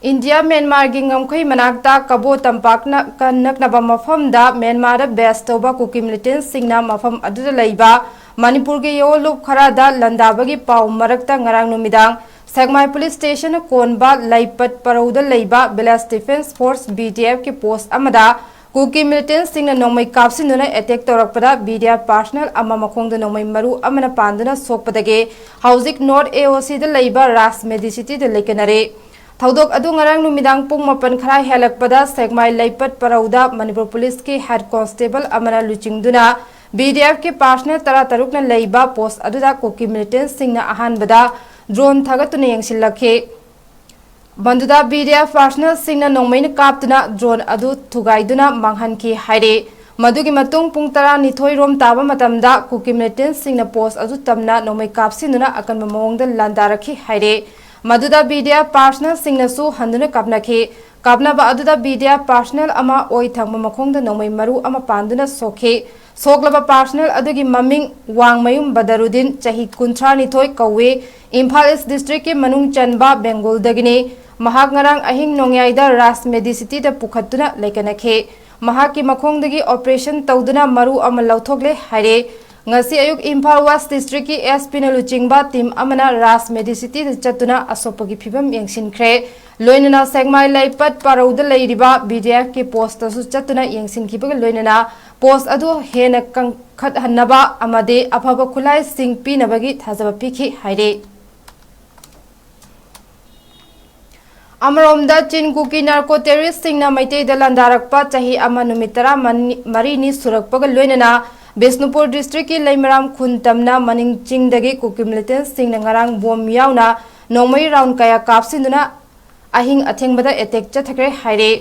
India Myanmar की ngमखै मनाक्ता कबो तंपाकना कनकनबा मफमदा म्यांमार बेस तौबा कुकी मिलिटेंट्स सिंगना मफम अदुदा लैबा मणिपुर के योलुप खरादा लंदाबगी पाउ मरक्ता ngarang नुमिदांग सेगमाई पुलिस स्टेशन कोनबा लैपत परौदा लैबा बेलास डिफेंस फोर्स BDF के पोस्ट अमदा कुकी मिलिटेंट्स सिंगना नोंमै कापसिनुना अटैक तौरकपदा BDF पर्सनल अमा मखोंगदा नोंमै मरु अमना पांदना सोकपदगे हौजिक नॉर्थ AOC दा लैबा रास मेडिसिटी दा लेकनरे थौदोक अदु ngarang नुमिदांग पुंग मपन खरा हेलकपदा सेगमाई लैपत परौदा मणिपुर पुलिस के हेड कांस्टेबल अमना लुचिंगदुना BDF के पर्सनल तरा तरुकना लैबा पोस्ट अदुदा कुकी मिलिटेंट्स सिंगना अहानबदा ड्रोन थगतुना यंगसिलखे बंदुदा BDF पर्सनल सिंगना नोंमैना कापतुना ड्रोन अदु थुगाइदुना मांगहनखि हाइरे मदुगी मतुंग पुंग तरा निथोई रोम ताबा मतमदा कुकी मिलिटेंट्स सिंगना पोस्ट अदु तमना नोंमै कापसिनुना अकनबा मओंगदा लांदारखि हाइरे मदुदा BDF पर्सनल सिंगनासु हंदुना कापनाखि कापनाबा अदुदा BDF पर्सनल अमा ओइ थंगबा मखोंगदा नोंमै मरु अमा पांदुना सोखे सोकलबा पर्सनल अदुगी ममिंग वांगमयुम बदरुद्दीन चाही 39 कौवे इम्फाल ईस्ट डिस्ट्रिक्ट के मनुंग चनबा बेंगोलदगिने महाक ngarang अहिंग नोंग्याइदा रास मेडिसिटी दा पुखत्तुना लेकनखे महाकी मखोंगदगी ऑपरेशन तौदुना मरु अमा लौथोकले हाइरे ngasi ayuk Imphal West District ki SP na luchingba team amana ras medicity chatuna asopagi phibam yengsinkhre loinana segmai laipat parauda leiriba BDF ki post asu chatuna yengsinkhibag loinana post adu hena kangkhat hannaba amade afaba khulai sing pinabagi thajaba pikhi haire अमरोमदा चिनकु की narco terrorist सिंगना मैते दलांदारकपा चाही अमा नुमितरा मरीनी सुरकपग लोइनना Bishnupur district की लैमराम खुनतमना मनिंग चिंगदगी Kuki militants सिंगना ngarang बॉम यावना नोंमै राउंड कया कापसिनुना अहिंग अथेंगबदा अटैक चथक्रे हाइरे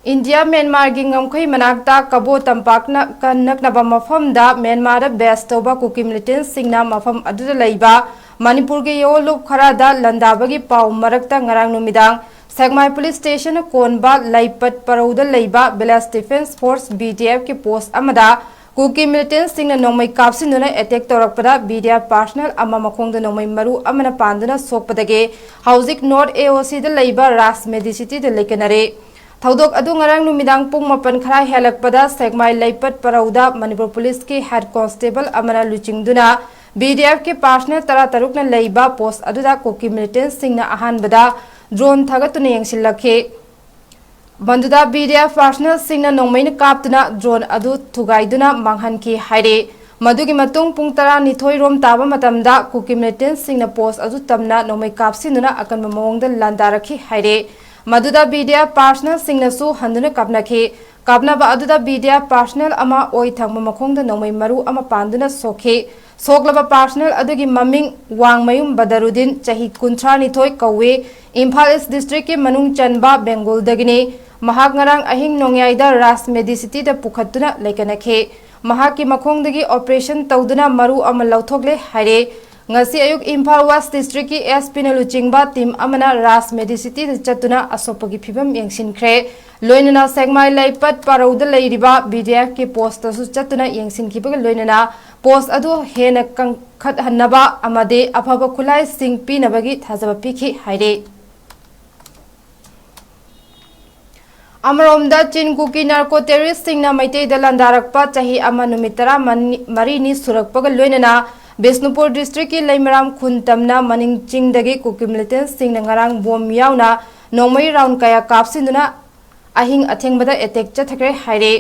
इंडिया म्यांमार की ngमखै मनाक्ता कबो तंपाकना कनकनबा मफमदा म्यांमार बेस तौबा कुकी मिलिटेंट्स सिंगना मफम अदुदा लैबा मणिपुर के योलुप खरादा लंदाबगी पाउ मरक्ता ngarang नुमिदांग सेगमाई पुलिस स्टेशन कोनबा लैपत परौदा लैबा बेलास डिफेंस फोर्स BDF के पोस्ट अमदा कुकी मिलिटेंट्स सिंगना नोंमै कापसिनुना अटैक तौरकपदा BDF पर्सनल अमा मखोंगदा नोंमै मरु अमना पांदना सोकपदगे हौजिक नॉर्थ AOC दा लैबा रास मेडिसिटी दा लेकनरे थौदोक अदु ngarang नुमिदांग पुंग मपन खरा हेलकपदा सेगमाई लैपत परौदा मणिपुर पुलिस के हेड कांस्टेबल अमना लुचिंगदुना BDF के पर्सनल तरा तरुकना लैबा पोस्ट अदुदा कुकी मिलिटेंट्स सिंगना अहानबदा ड्रोन थगतुना यंगसिलखे बंदुदा BDF पर्सनल सिंगना नोंमैना कापतुना ड्रोन अदु थुगाइदुना मांगहनखि हाइरे मदुगी मतुंग पुंग तरा निथोई रोम ताबा मतमदा कुकी मिलिटेंट्स सिंगना पोस्ट अदु तमना नोंमै कापसिनुना अकनबा मओंगदा लांदारखि हाइरे मदुदा BDF पर्सनल सिंगनासु हंदुना कापनाखि कापनाबा अदुदा BDF पर्सनल अमा ओइ थंगबा मखोंगदा नोंमै मरु अमा पांदुना सोखे सोकलबा पर्सनल अदुगी ममिंग वांगमयुम बदरुद्दीन चाही 39 कौवे इम्फाल ईस्ट डिस्ट्रिक्ट के मनुंग चनबा बेंगोलदगिने महाक ngarang अहिंग नोंग्याइदा रास मेडिसिटी दा पुखत्तुना लेकनखे महाकी मखोंगदगी ऑपरेशन तौदुना मरु अमा लौथोकले हाइरे ngasi ayuk Imphal West District ki SP na luchingba team amana ras medicity chatuna asopagi phibam yengsinkhre loinana segmai laipat parauda leiriba BDF ke post asu chatuna yengsinkhibag loinana post adu hena kangkhat hannaba amade afaba khulai sing pinabagi thajaba pikhi haire अमरोमदा चिनकु की narco terrorist सिंगना मैते दलांदारकपा चाही अमा नुमितरा मरीनी सुरकपग लोइनना Bishnupur district की लैमराम खुनतमना मनिंग चिंगदगी Kuki militants सिंगना ngarang बॉम यावना नोंमै राउंड कया कापसिनुना अहिंग अथेंगबदा अटैक चथक्रे हाइरे